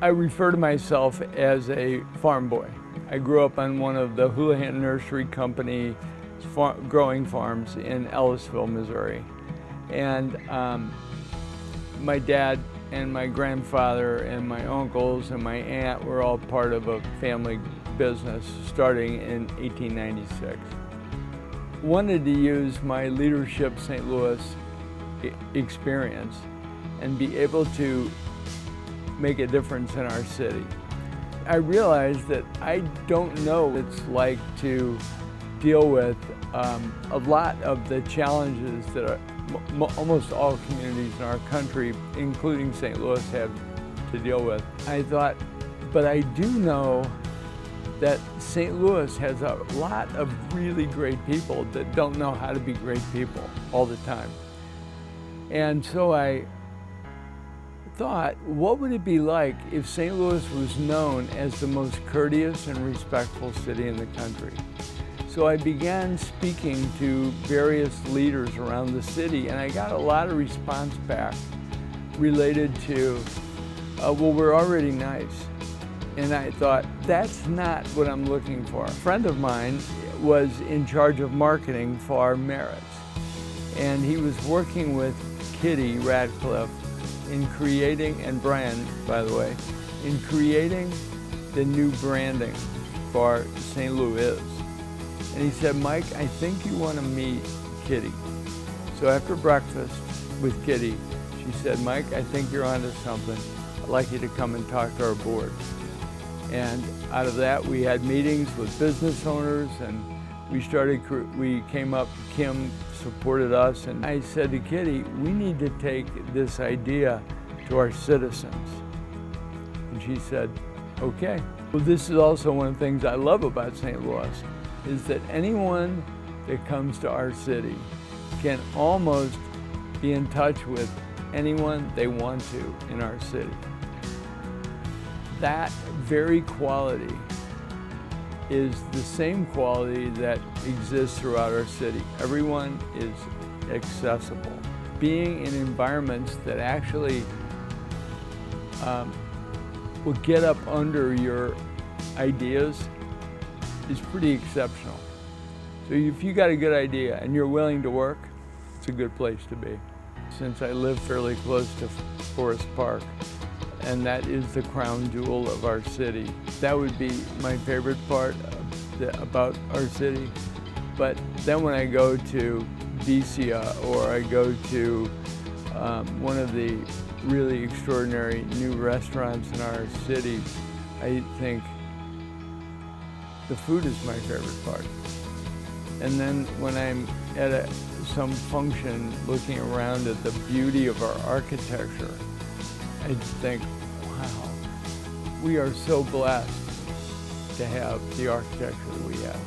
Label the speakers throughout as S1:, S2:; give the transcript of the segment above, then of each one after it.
S1: I refer to myself as a farm boy. I grew up on one of the Houlihan Nursery Company growing farms in Ellisville, Missouri. And my dad and my grandfather and my uncles and my aunt were all part of a family business starting in 1896. Wanted to use my leadership St. Louis experience and be able to make a difference in our city. I realized that I don't know what it's like to deal with a lot of the challenges that almost all communities in our country, including St. Louis, have to deal with. I thought, but I do know that St. Louis has a lot of really great people that don't know how to be great people all the time. And so I thought, what would it be like if St. Louis was known as the most courteous and respectful city in the country? So I began speaking to various leaders around the city, and I got a lot of response back related to, well, we're already nice. And I thought, that's not what I'm looking for. A friend of mine was in charge of marketing for Merritt's, and he was working with Kitty Radcliffe in creating, and Brian, by the way, in creating the new branding for St. Louis. And he said, Mike, I think you want to meet Kitty. So after breakfast with Kitty, she said, Mike, I think you're onto something. I'd like you to come and talk to our board. And out of that, we had meetings with business owners, and we came up, Kim supported us, and I said to Kitty, we need to take this idea to our citizens. And she said, okay. Well, this is also one of the things I love about St. Louis, is that anyone that comes to our city can almost be in touch with anyone they want to in our city. That very quality is the same quality that exists throughout our city. Everyone is accessible. Being in environments that actually will get up under your ideas is pretty exceptional. So if you got a good idea and you're willing to work, it's a good place to be. Since I live fairly close to Forest Park, and that is the crown jewel of our city. That would be my favorite part about our city. But then when I go to Vicia, or I go to one of the really extraordinary new restaurants in our city, I think the food is my favorite part. And then when I'm at some function looking around at the beauty of our architecture, I think, wow, we are so blessed to have the architecture that we have.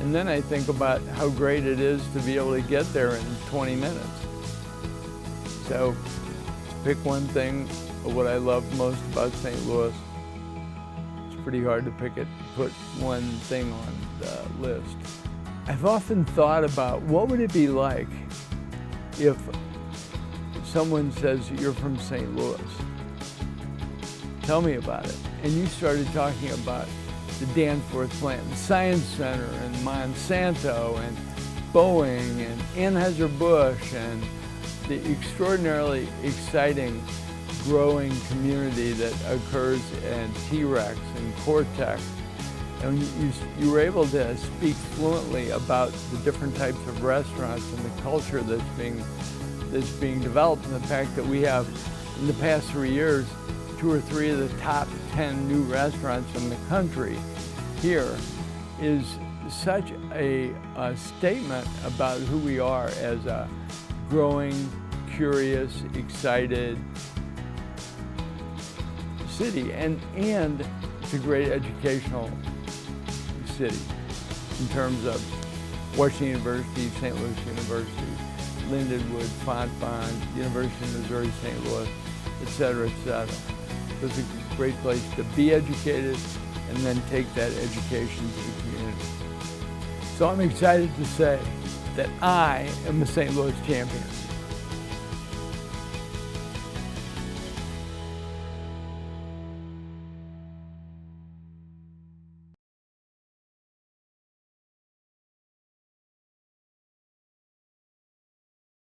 S1: And then I think about how great it is to be able to get there in 20 minutes. So to pick one thing of what I love most about St. Louis, it's pretty hard to put one thing on the list. I've often thought about what would it be like if someone says, you're from St. Louis. Tell me about it. And you started talking about the Danforth plant, and Science Center, and Monsanto, and Boeing, and Anheuser-Busch, and the extraordinarily exciting growing community that occurs in T-Rex and Cortex. And you were able to speak fluently about the different types of restaurants and the culture that's being developed, and the fact that we have, in the past 3 years, 2 or 3 of the top 10 new restaurants in the country here is such a statement about who we are as a growing, curious, excited city. And it's a great educational city in terms of Washington University, St. Louis University, Lindenwood, Fontbonne, University of Missouri, St. Louis, et cetera, et cetera. So it's a great place to be educated and then take that education to the community. So I'm excited to say that I am a St. Louis champion.